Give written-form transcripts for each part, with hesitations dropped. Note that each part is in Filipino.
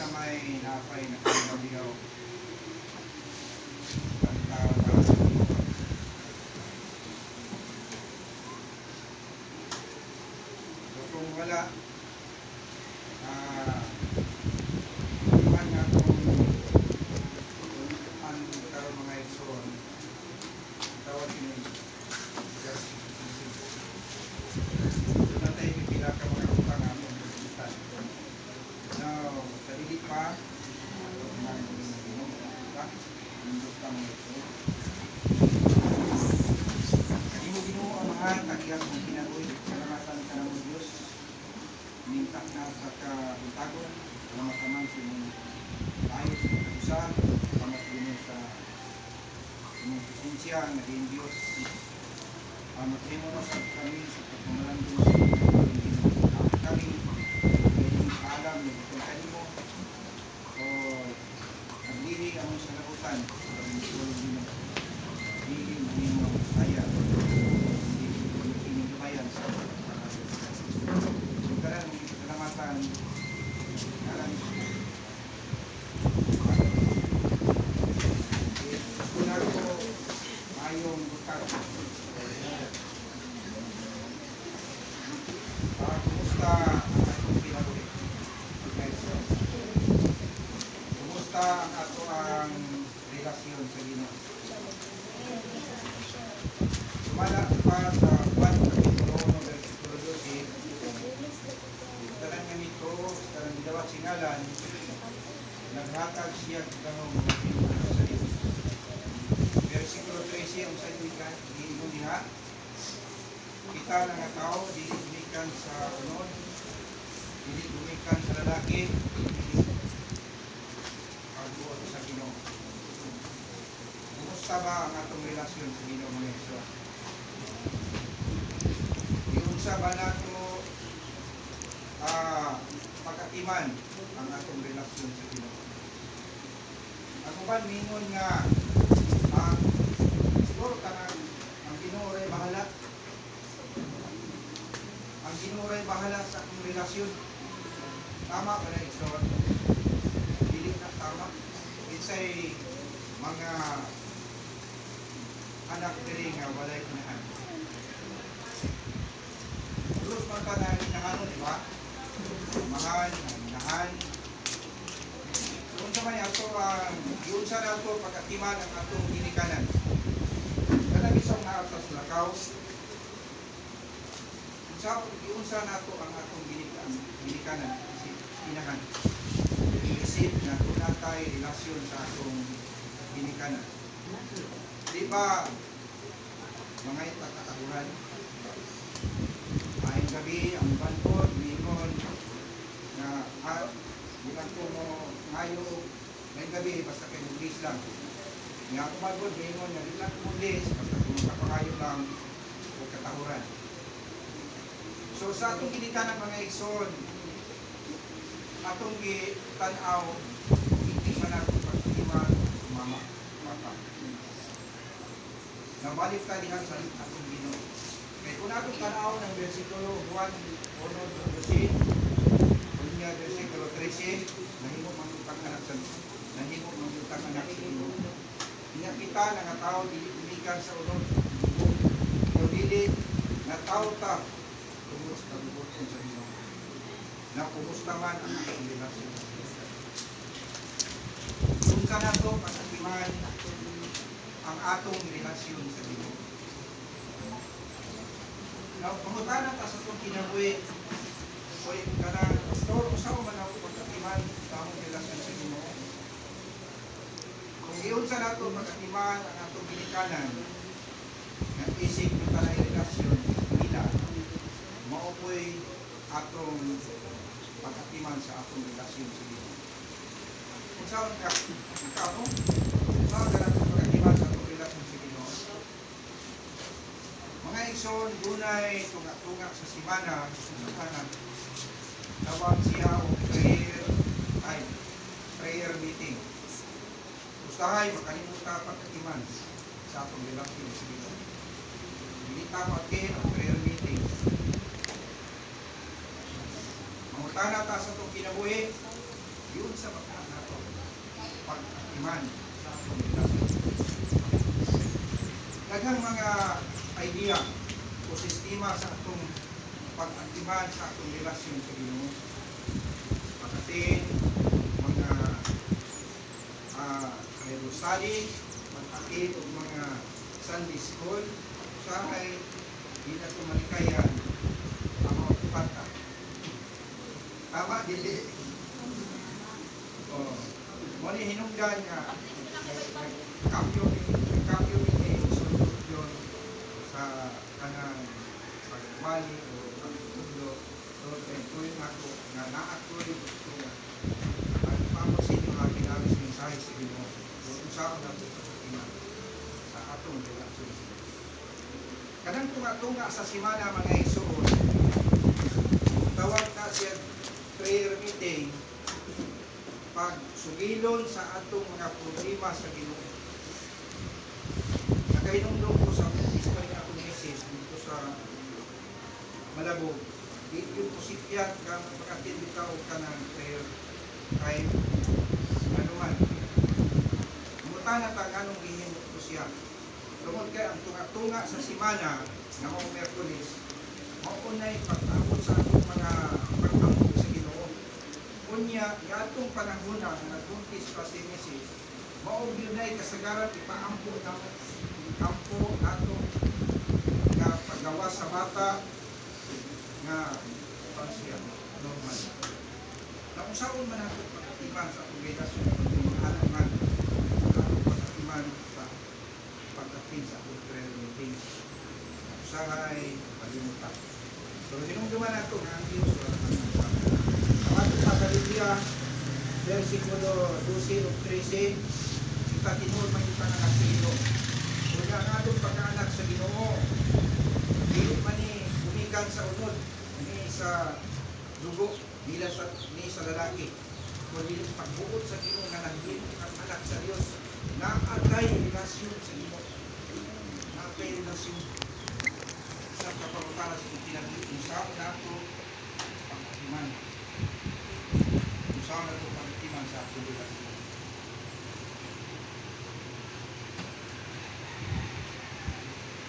na may napay na kinabigaw. So kung wala, iman nga kung ang karoon mga ekson, tawag yun just doon na tayo pipila ka mga utang nga mong busitan. Now, sarili pa, hindi mo ginuo ang mahal, kagiyas mong ginagoy, salamatan ka ng Diyos, minta na sa kabuntagon, salamatan man sa mong ayos na kagusa, salamat din sa mong presensya, naging Diyos, matrimo mo sa kami, sa pagpamalan Diyos, kami, pwedeng paalam, nagpuntahin mo, o naglili ang sa lautan, hindi mo saya, hindi mo bayan sa pagkaran, salamatan, karan, una ko, mayong bukat, kumusta ang atong pinabuhi? Kumusta ang ato ang relasyon sa Ginoo? Sumala pa sa 1 Kapitulo 1 versikulo 12, tanan nga nito, tanan gidawat singalan, naghatag siya kanong sa Dios. Versikulo 13 ang sa ikan, giingon diha, kita na nga tao, dili gumikan sa unod, dili gumikan sa lalaki, dili pagbuot sa Ginoo. Kumusta ba ang atong relasyon sa Ginoo mga Hesus? Iunsa ba nato pagkatiman ang atong relasyon sa Ginoo? Ako ba mingon nga siguro kanang ang Ginoo ray bahala. Ang Ginoo ray bahala sa akong relasyon. Tama ba na ito? Dili na tama. Isa'y mga anak diri nga walay kinahan. Terus man pa na hinahanon, di ba? Mahal, hinahan. Kung sa may ato yun sa nato pagkatiman ang atong ginikanan. Kanang isang naatas lakaw, yun sa nato ang atong ginikanan, hinahan. Iisip na tunatay relasyon sa atong ginikanan. Di ba mga itatakahuran? Ayong gabi, ang bantod, mingon na bilang ko mo ngayo, ngayong gabi, basta kayo mag-lis lang. Nga ako bantod, mingon na bilang ko mag-lis, basta kung makapangayo lang o katahuran. So sa atong ginikanan mga ikson, atong gitanaw, hindi man natin pagkiman, mama. Nabalik tayo dihan sa atong Ginoo. Kaya kung atong tanaw ng versikulo 1, 1, 12, kunya versikulo 13, nahimo mangutang anak sa Ginoo. Inya kita nga tao dili umikan sa unod. O dili nga tao ta kumusta bubuton sa Ginoo. Na kumusta man ang atong relasyon. Kung sa nato pagkatiman ang atong relasyon sa Ginoo. Now, pangutana ta sa itong kinabuhi, o kanang pastor, usaw man ako pagkatiman sa atong relasyon sa Ginoo. Kung iyon sa nato pagkatiman ang atong ginikanan, ng isip ng talay relasyon, nila, maupoy atong pagkatiman sa atong relasyon sa Ginoo. Kung saan ka, saan ka natin pagkatiman sa atong relasyon sa Ginoo? Mga ikson, dunay tunga-tunga sa simana, sa kanan, tawag siya o prayer meeting. Usahay, makalimutan pagkatiman sa atong relasyon sa Ginoo. Hindi tama ang prayer meeting. Mangutana ta sa itong kinabuhi, yun sa baka nato pag-atiman sa atong relasyon. Daghang mga idea o sistema sa atong pag-atiman sa atong relasyon sa Ginoo. Pagkatin, mga Bible study, pagkatin o mga Sunday school, usahay, di na ito malikayan ang mga pata. Tama, dili. Muli hinungdan nga, kapyo ni sundot yun sa kanang pagmali o pagtudlo. So, tuloy nga ako, nga naatuloy gusto nga. At pamusin yung aking alis mensahe sa Ginoo. So, usapan na ito sa atong relasyon. Kanang tunga-tunga sa simana mga igsoon, tawag na siya prayer meeting, pag sugilon sa atong mga problema sa Ginoo. Nakainungdong ko sa history na akong message dito sa Malabog. Dito yung posityan kang makatindi ka o ka ng prayer time. Ano man. Mutan na tang anong gihimot ko siya. Tungod kay ang tunga-tunga sa simana na mga Merkulis, maunay pag-abot sa atong mga pag-ambog sa Ginoo. Unya, yatong panahon na nagbuntis pa si Mrs. Maong yunay kasagaran ipaampo ng kampo atong nga paggawa sa bata nga pansiya normal. Nausaon man nato pag-atiman sa atong relasyon ng mga halaman, atong pag-atiman sa pag-atin sa atong prayer meeting. Usahay, palimutan. So, hinungduman nato nga ang Diyos wala kang nagsabi. Ang atong sa Biblia, versikulo 12 o 13, kita tinuod man kita nga nagsilo. Kung ang atong pagkaanak sa Ginoo, dili man ni umikan sa unod, ni sa dugo, nila ni sa lalaki. Kung dili pagbuot sa Ginoo nga naging ang anak sa Dios, naatay relasyon sa Ginoo. Naatay relasyon sa kapangutara sa pinag-iin sa nato pag-atiman. Usahan na ito pag-atiman sa atong relasyon.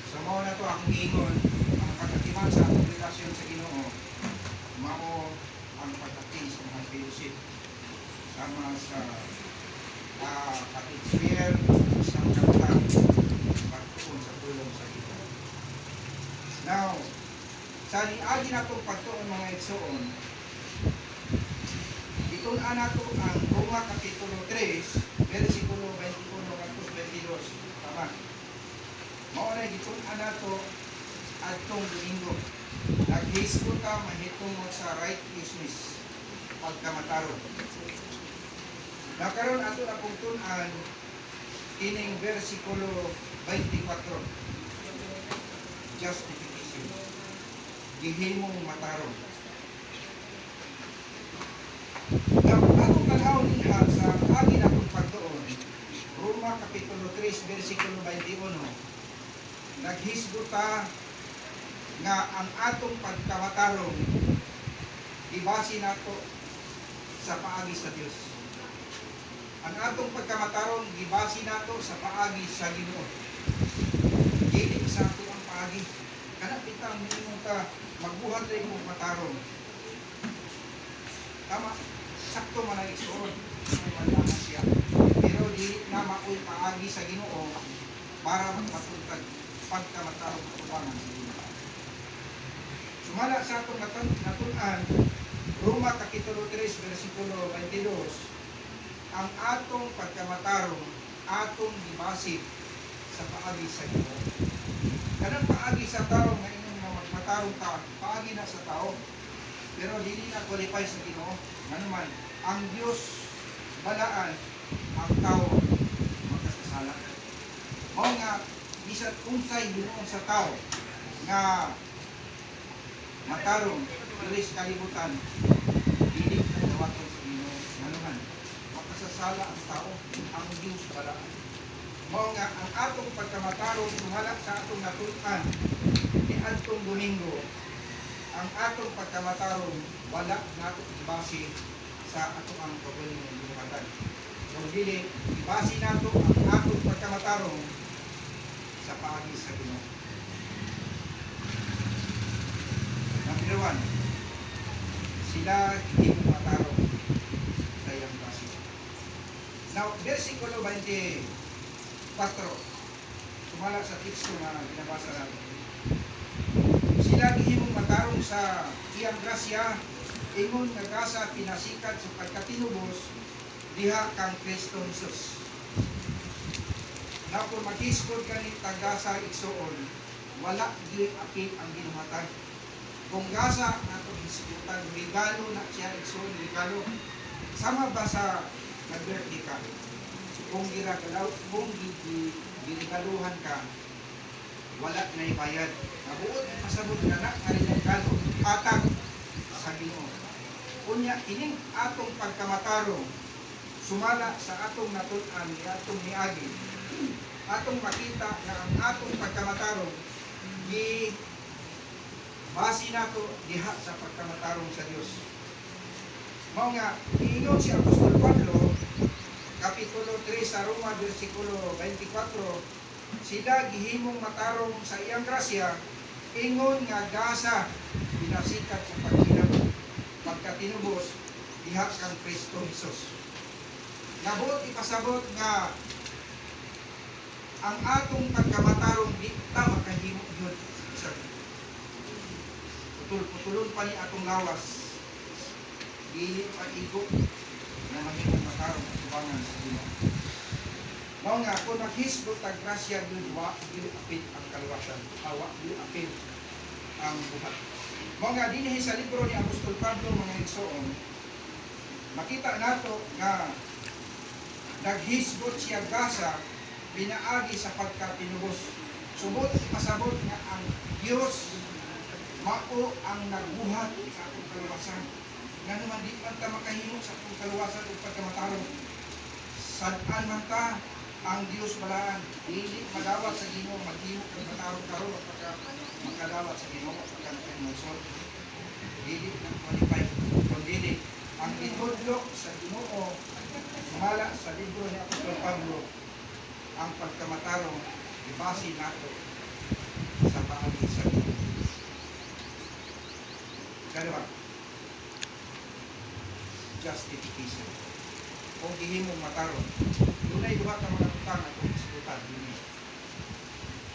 Sa mga na ito ang ingon, ang pag-atiman sa atong relasyon sa Ginoo, mao ang pag-ati sa mga fellowship sama sa pag-experier isang katang pagtuon sa tulong sa Ginoo. Now, sa niagi na itong pagtuon mga igsoon, itunan nato ang Roma Kapitulo 3, versikulo 21 hanggang 22. Tama. Mauna itunan nato atong Domingo. Naghisgo ta mahitungod sa righteousness pagkamataron. Nakaroon ato na pong tunan kining versikulo 24. Justification. Gihimong mataron. Atong tanawon niya sa agi na pong pagtuon, Roma Kapitulo 3, versikulo 21, naghisgo ta nga ang atong pagkamatarong ibasi nato sa paagi sa Dios. Ang atong pagkamatarong ibasi nato sa paagi sa Ginoo. Dili sa ato ang paagi. Kana pitang minimum ka magbuhat rin mo matarong. Tama, sakto man ang igsoon. Malaman siya. Pero dili na maoy paagi sa Ginoo para magpatuntag pagkamatarong katubangan sa Ginoo. Sumala sa atong natunan, Roma Kapitulo 3, versikulo 22, ang atong pagkamatarong, atong gibasit sa paagi sa Ginoo. Kanang paagi sa tao nga inyong magmatarong ta, paagi na sa tao. Pero dili na qualify sa Ginoo. Ano man, ang Dios balaan, ang tao magkasasala. Mao nga bisan unsay Ginoo sa tao nga matarong iris kalibutan, dili na dawaton sa Ginoo. Ano man, makasasala ang tao, ang Dios balaan. Mao nga ang atong pagkamatarong sumala sa atong natutan ni adtong Domingo, ang atong pagkamatarong wala nato ibase sa ato ang pagwaling ng buhatan. Kung dili, ibasi nato ang atong pagkamatarong sa paagi sa Ginoo. Number 1, sila hindi mo matarong sa iyang basi. Now, versikulo 24, sumala sa teksto na binabasa natin. Sila gihimong matarong sa iyang grasya, ingon nga gasa pinasikat sa pagkatinubos diha kang Kristo Jesus. Na kung maghiskod ka ni tagasa igsoon, wala di apil ang ginuhatag. Kung gasa nato hiskutan, regalo na siya igsoon, regalo. Sama ba sa nag-birthday ka? Kung ginagalaw, kung ginigaluhan ka, wala na ibayad. Nabuot pasabot na na regalo, patag sa Ginoo. Kunya ining atong pagkamatarong sumala sa atong natun-an ni atong niagi, atong makita na ang atong pagkamatarong gi basi nato diha sa pagkamatarong sa Dios. Mao nga giingon si Apostol Pablo kapitulo 3 sa Roma bersikulo 24, sila gihimong matarong sa iyang grasya, ingon nga gasa pinasikat sa pagkatinubos diha kang Kristo Jesus. Nabot ipasabot nga ang atong pagkamatarong di ta makahimo yun sa putulon pa ni atong lawas, dili pa igo na mahimong matarong atubangan sa Ginoo. Mao nga kung maghisgot ang grasya yun, wa dili apil ang kaluwasan, awa dili apil ang buhat. Mao nga dinhi sa libro ni Apostol Pablo mga igsoon, makita nato nga naghisgot siya gasa pinaagi sa pagkatinubos. Subot ipasabot nga ang Dios mao ang nagbuhat sa atong kaluwasan. Nga naman di man ta makahimo sa atong kaluwasan ug pagkamatarong. Sad-an man ta ang Dios balaan, dili madawat sa Ginoo, maghimo kag matarong karon pagka makadawat sa Ginoo pagka nakahimong. Dili nang qualify kun dili ang itudlo sa Ginoo sumala sa libro ni Apostol Pablo, ang pagkamatarong ibasi nato sa paagi sa Ginoo. Kalawa, justification. Kung gihimong matarong, dunay duha ka mga butang atong isgutan dinhi.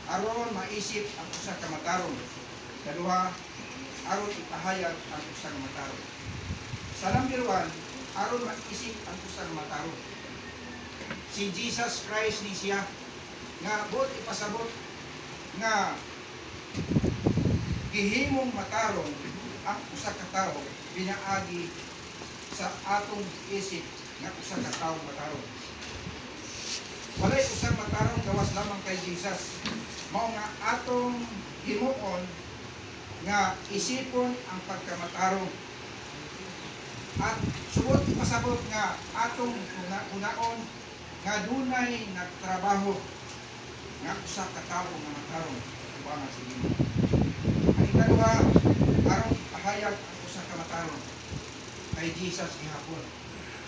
Aron maisip ang usa ka matarong. Kaduha, aron ipahayag ang usang matarong. Sa number 1, aron maisip ang usang matarong. Si Jesus Christ ni siya nga bot ipasabot nga gihimong matarong ang usa ka tawo pinaagi sa atong isip nga usa ka tawo matarong. Walay usang matarong gawas lamang kay Jesus. Mao nga atong himuon nga isipon ang pagkamatarong. At subot ipasabot nga atong unaon nga dunay nagtrabaho nga usa ka tawo nga matarong ubang sa Ginoo. Ang ikaduha, aron ipahayag ang usa ka matarong kay Jesus gihapon.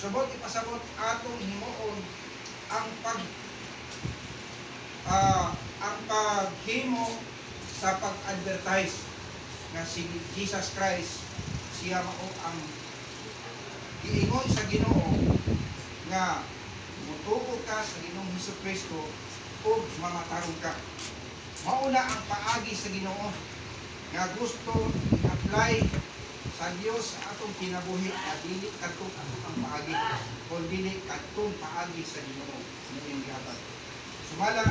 Subot ipasabot atong himuon ang paghimo sa pag-advertise nga si Jesus Christ siya mao ang giingon sa Ginoo nga mutuo ka sa Ginoong Hesukristo ug mamatarong ka. Mauna ang paagi sa Ginoo nga gusto i-apply sa Dios sa atong kinabuhi na dili kadtong atong paagi kun dili kadtong paagi sa Ginoo ning gihatag. Sumala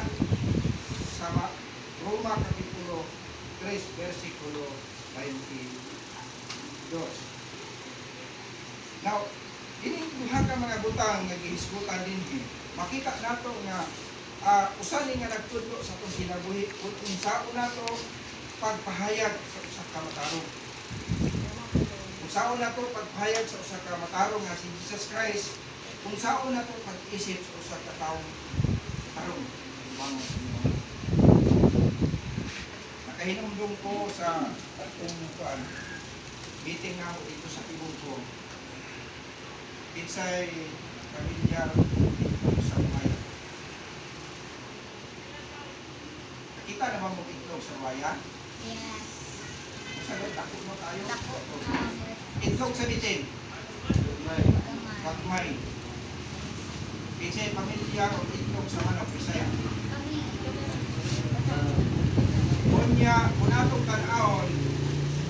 sa Roma kapitulo 3 versikulo 22. Now, ining duha ka mga butang nga gihisgutan dinhi, makita nato nga usa ni nga nagtudlo sa atong kinabuhi kung unsaon nato pagpahayag sa usa ka matarong. Unsaon nato pagpahayag sa usa ka matarong nga si Jesus Christ, unsaon nato pag-isip sa usa ka tawo matarong. Nakahinumdum ko sa atong meeting na dito sa tibong ko Kinsay pamilyar itlog sa buhaya. Nakita naman mo itlog sa buhaya? Yes. Sagot, dako mo tayo. Dako. Itlog sa bitin. Gamay. Pagmay. Kinsay pamilyar o itlog sa manok, Bisaya. Kunya, kung atong tanahon,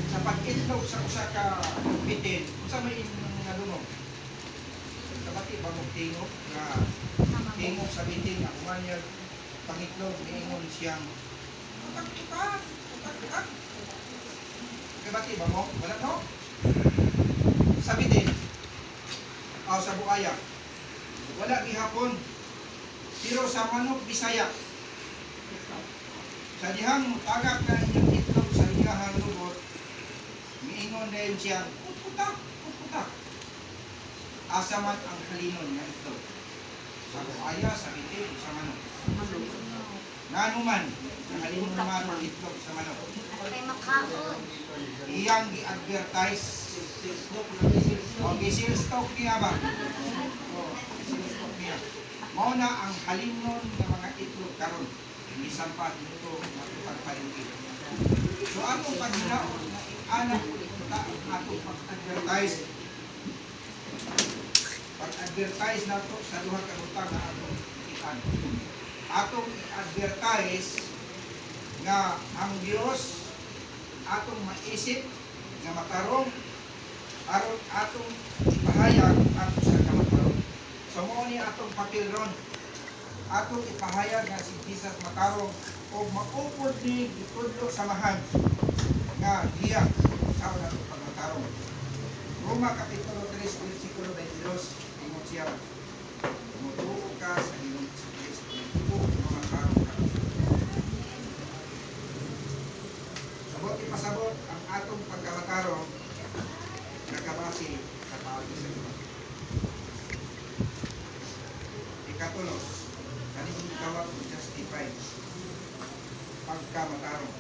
sa pag-itlog sa usa ka bitin, usa may nadungog. Kabati ba mo tingog na tingog sa bitin na kumanyag pangitlog, niingon siyang utak-utak, utak-utak. Kabati ba mo? Wala no? Sa bitin, o sa buaya, wala gihapon. Pero sa manok, Bisaya, sa dihang tagak na inyong itlog sa iyahang lubot, miingon din siya, putak, putak. Asa man ang halinon nga itlog. Sa buhaya, sa bitin, sa manok. Nanuman, ang halinon naman ang itlog sa manok. Kay makaon. Iyang gi-advertise. O, gisilstock niya ba? O, gisilstock niya. Mao na ang halinon ng mga itlog karon. Isampat nito matupagpalingi. So atong paghilaon na anak atong pag-advertise. Pag-advertise nato sa duha ka butang na atong ikan. Atong i-advertise nga ang Dios atong maisip nga matarong aron atong ipahayag ang usa ka matarong. So mao ni atong papel ron. Atong ipahayag nga si Jesus matarong o maupod ni gitudlo samahan nga diya sa una itong pagmatarong. Roma Kapitulo 3, versikulo 22, ingon siya, tumutuo ka sa ilong sa Kristo, tumutuo matarong ka. Sabot ipasabot ang atong pagkamatarong nagkabasi sa paagi sa iba. Ikatulo, kaning tawag justified pagkamatarong.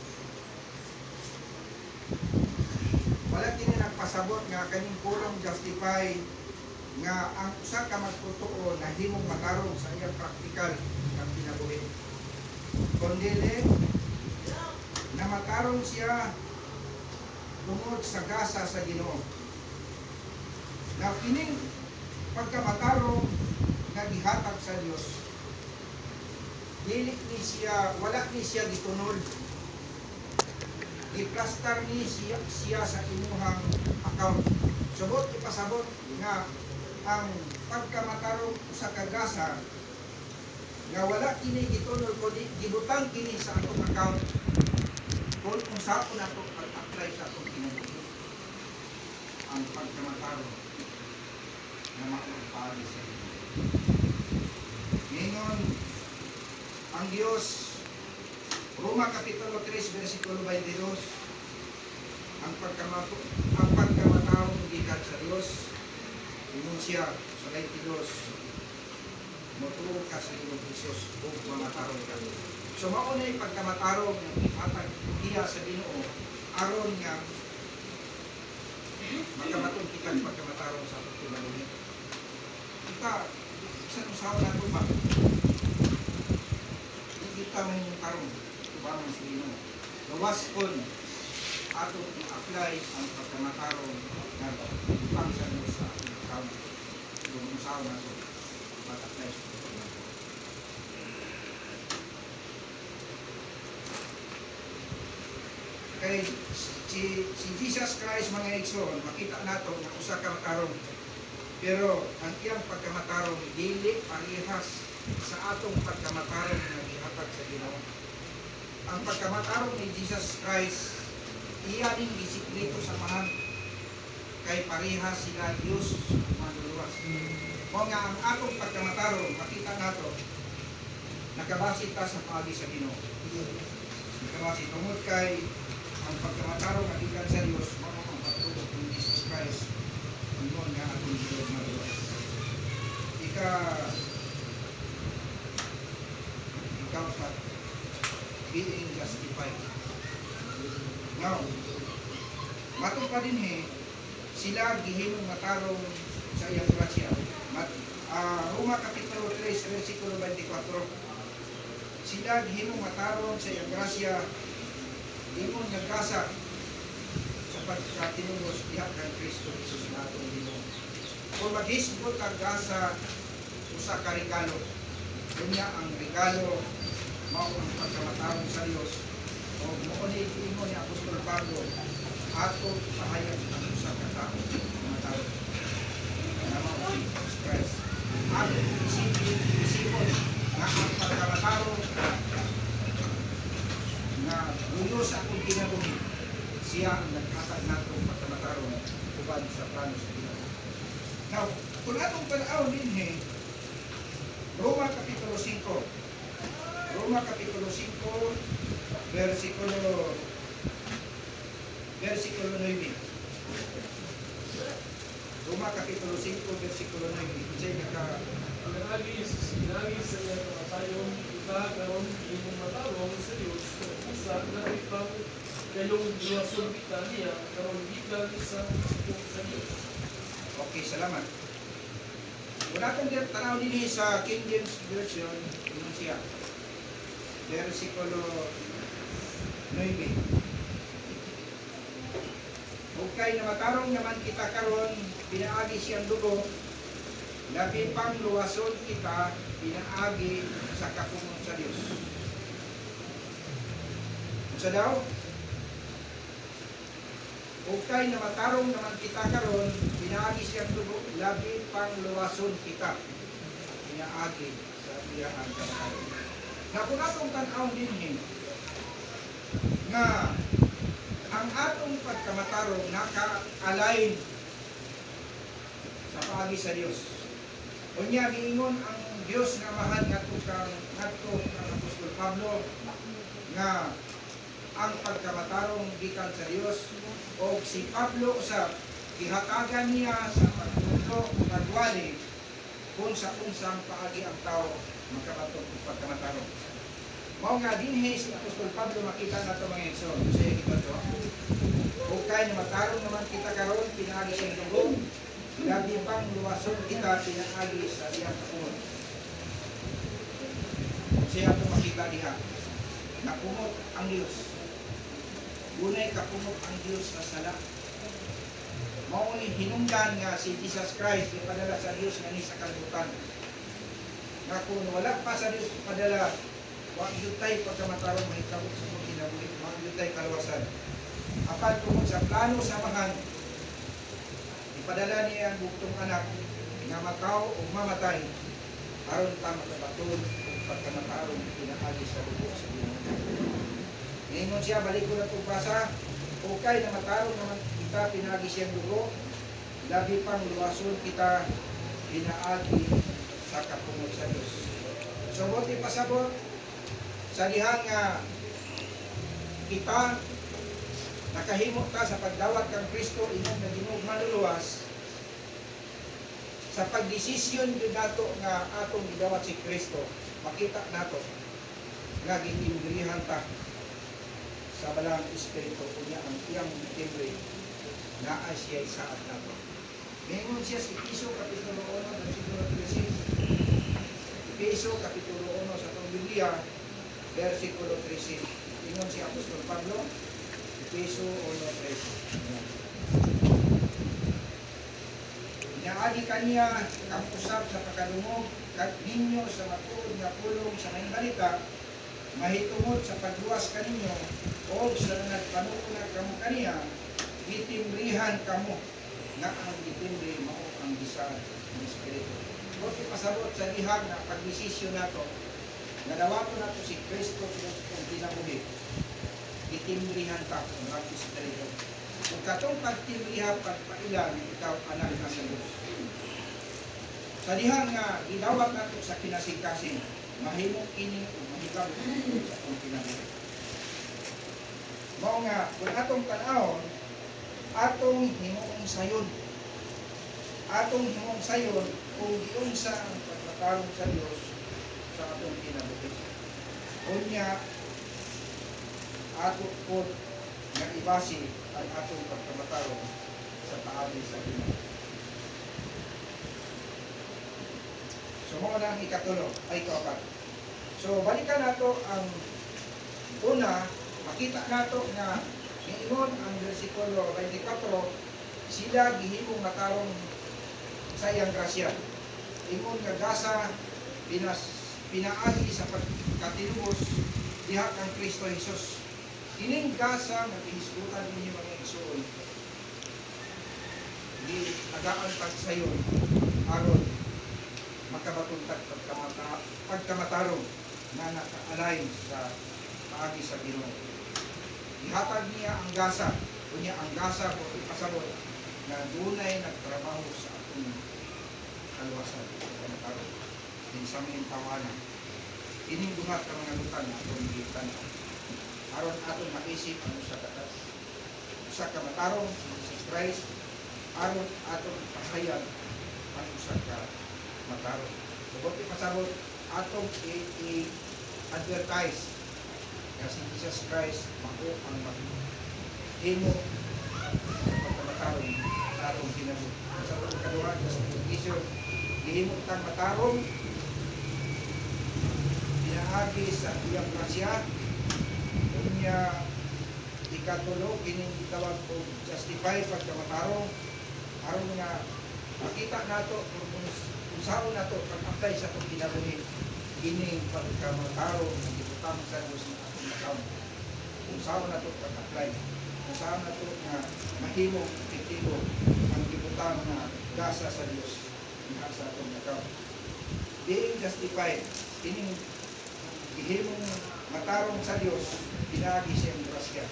Wala kini nagpasabot nga kaning pulong justify nga ang usa ka magtotoo na himong matarong sa iyang praktikal nga kinabuhi. Kundili na matarong siya tungod sa gasa sa Ginoo. Na kining pagkamatarong nga gihatag sa Dios, dili ni siya, wala ni siya gitunod. Giplastar ni siya sa imuhang account. Subot ipasabot nga ang pagkamatarong sa kagasa nga wala kini gitunod kundi gibutang kini sa atong account kung saan nato pag-apply sa atong kinabuhi. Ang pagkamatarong na makapagpali sa iyo. Ngayon, ang Diyos, Roma Kapitulo 3, versikulo 22, ang pagkamatarong gikan sa Diyos, ingon siya sa 22, motulog ka sa Diyos Jesus o mamatarong ka. So mauna yung pagkamatarong ng ihatag diya sa Ginoo aron nga magkamatong kita pagkamatarong sa pagkamatarong. Kita, isang usawa na ito ba? Kita mo yung tarong tubangan sa Ginoo. Gawas kon atong i-apply ang pagkamatarong na upang sa Diyos sa ating account. Yung usawa na ito, mag-apply sa pagkamatarong. Kay si Jesus Christ mga igsoon, makita nato na usa ka matarong. Pero ang iyang pagkamatarong dili parehas sa atong pagkamatarong na gihatag sa Ginoo. Ang pagkamatarong ni Jesus Christ, iya ning gisikreto sa mahan kay parehas sila Dios manluluwas. Mo nga ang atong pagkamatarong makita nato nakabase ta sa paagi sa Ginoo. Nakabase tungod kay ang pagkamatarong nga gikan sa Dios mao ang pagtulog ni Jesus Christ. Ingon nga atong Ginoo manluluwas. Ikaw sa being justified. Now, matong pa din sila gihimong matarong sa iyang grasya. Roma Kapitulo 3, versikulo 24. Sila himong mataron sa iyang grasya, himong nagkasa sa pagkatinubos diha kang Kristo Jesus na atong Ginoo. Kung maghisgot kang gasa usa ka regalo, kunya ang regalo mao ang pagkamataron sa Dios. O mo ni ingon ni Apostol Pablo, ato pahayag ang usa ka tawo mataron. Na mao si Jesus Christ. Ato isipon nga ang pagkamataron na luyos akong kinabuhi, siya ang naghatag natong pagkamataron uban sa plano sa Ginoo. Now, kung atong panaaw din Roma Kapitulo 5, Roma Kapitulo 5, versikulo 9. Roma Kapitulo 5, versikulo 9. Diyan Pinagi sa iya kamatayon, kita karon imong matawong sa Dios, usa na ikaw kayong luwason kita niya, karon gikan sa Dios. Okay, salamat. Kung natin din tanaw din sa King James Version, yun siya. Versikulo 9. Okay, na matarong naman kita karon, pinaagi siyang dugo, labi pang luwason kita, pinaagi sa kapungon sa Dios. Sa daw? Okay, na matarong naman kita karon, pinaagi siyang dugo, labi pang luwason kita, pinaagi sa iyang kamatayon. Na kung atong tanaw din nga ang atong pagkamatarong naka-align sa paagi sa Dios. Unya giingon ang Dios nga mahal ngadto kang Apostol Pablo nga ang pagkamatarong gikan sa Dios o si Pablo sa gihatagan niya sa pagtudlo o pagwali kung sa unsang paagi ang tao magkamatong pagkamatarong. Mao nga dinhi si Apostol Pablo makita nato mga igsoon sa ito to. Okay na matarong naman kita karon pinaagi siyang dugo, labi pang luwason kita pinaagi sa iyang kapungon. Siya ito makita diha. Nakumot ang Dios. Gunay kapumot ang Dios sa sala. Mao ni hinungdan nga si Jesus Christ ipadala sa Dios nga ni sa kalibutan. Nga kung wala pa sa Dios ipadala, wag yutay pagkamatarong mahitabo sa mong kinabuhi, wag yutay kaluwasan. Apan tungkol sa plano samahan, ipadala niya ang buktong anak nga makaw o mamatay aron ta makabaton o pagkamatarong pinaagi sa dugo sa Ginoo. Ngayon siya, balik ko na itong basa, okay na matarong naman kita pinaagi siyang dugo, labi pang luwason kita pinaagi sa kapungot sa Diyos. So, buti pasabot, sa dihang nga kita nakahimo ka sa pagdawat kang Kristo imong na Ginoo manluluwas sa pagdesisyon gyud nato nga atong gidawat si Kristo, makita nato nga gitimbrihan ta sa balang espiritu unya ang iyang timbre na siya saad nato. Ngayon siya sa Efeso Kapitulo 1 versikulo 13. Efeso Kapitulo 1 sa itong Biblia versikulo 13. Ingon si Apostol Pablo, Efeso 1:13. Inaagi kaniya ang usap sa pagkalungog kat ninyo sa matuod nga pulong sa may balita, mahitungod sa pagluwas kaninyo o sa nagpanuna kamo kaniya, gitimbrihan kamo na ang gitimbre mao ang bisag ng Espiritu. Buti pasabot sa dihang na pagdesisyon nato nga dawaton nato si Kristo kung kinabuhi, gitimbrihan ta ang Espiritu. Kung katong pagtimbrihan pagpailan, ikaw anak na sa Diyos. Sa dihang nga gidawat nato sa kinasing-kasing, mahimong kini o mahikab sa itong kinabuhi. Mao nga, kung atong tanawon, atong himong sayon. Atong himong sayon kung giunsa ang pagmatarong sa Dios sa atong kinabuhi. Unya, ato po nga ibasi ang atong pagkamatarong sa paagi sa Ginoo. na ang ikatulo, ay ikapat. So, balikan nato ang una, makita nato na niingon ang versikulo 24, sila gihimong matarong sa iyang grasya. Ingon nga gasa, pinaagi sa pagkatilubos, diha kang Kristo Jesus. Ining gasa nga gihisgutan ninyo mga igsoon. Di tagaan tag sayon aron makabatuntag pagkamatarong na naka-align sa paagi sa Ginoo. Ihatag niya ang gasa, kunya ang gasa o ipasabot na dunay nagtrabaho sa atong kaluwasan sa kamataron. Din sa aming tawanan. Ining duha ka mga lutan na atong gitan. Aron aton maisip ang usa ka matarong si Christ, aron aton pasayag ang usa ka matarong. Subot ipasabot atong i-advertise kasi Jesus Christ mako ang maghimo sa pagkamatarong sa atong kinabuhi. Sa atong kaduha sa pagkisyon, gihimo tang matarong pinaagi sa iyang grasya. Unya ikatulo kining gitawag og justify pagkamatarong aron nga makita nato kung saan nato pag-apply sa atong kinabuhi kining pagkamatarong nga gibutang sa Dios ng atong account. Kung saan nato pag-apply, kung saan nato nga mahimong epektibo ang gibutang na gasa sa Dios nga sa atong account. Being justified, kining gihimong matarong sa Dios, pinaagi siyang grasya.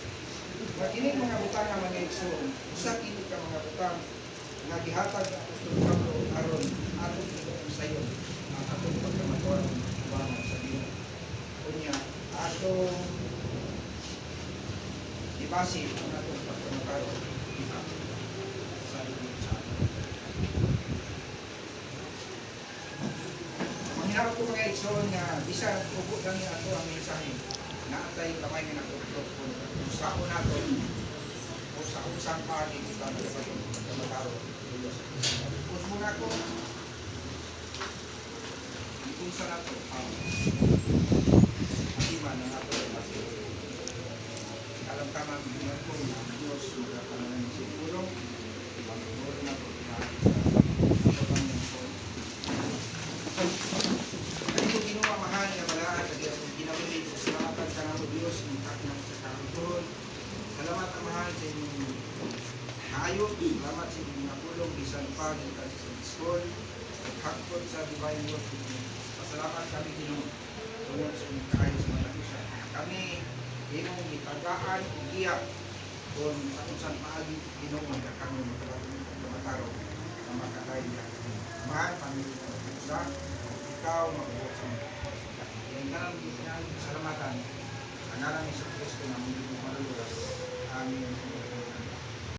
Kining mga butang nga mga igsoon, usa kini ka mga butang nga gihatag ng apostol Pablo aron atong gituong sayon ang atong pagkamatuan ubangan sa Ginoo. Unya atong ibasi ang atong pagkamatuan sa Ginoo sa aton. Manghinaot ko mga igsoon nga bisan upo lang ni ato ang mensahe naatay kamay nga natutok kung saan nato o sa unsang paagi kita nagpatong pagkamataro. Pus muna ko ipunsa nato ang akiman ng ato kalamtaman bilang ko ng Diyos magkakaroon ng sigurong pag-ibig nato na sa pagkamataro. Ano ginawa mahal nga malaan sa Diyos ang ginawa salamatan ka na mo Diyos ang kaknang sa karutuhon. Salamat ang mahal sa inyong kaayot. Salamat sa inyong napulong bisan pa ng sa school at hakot sa divine work. Pasalamat kami Ginoo tulong sa inyong kaayot sa mga siya. Kami imong gitagaan o giyak kung sa kung paagi Ginoo nga kami magkamataro na makakain ka. Mahal, pamilya ko sa ikaw mag-uot sa mga. Ngayon salamatan ang ngalan ni Kristo na hindi mo maluluras. Amin.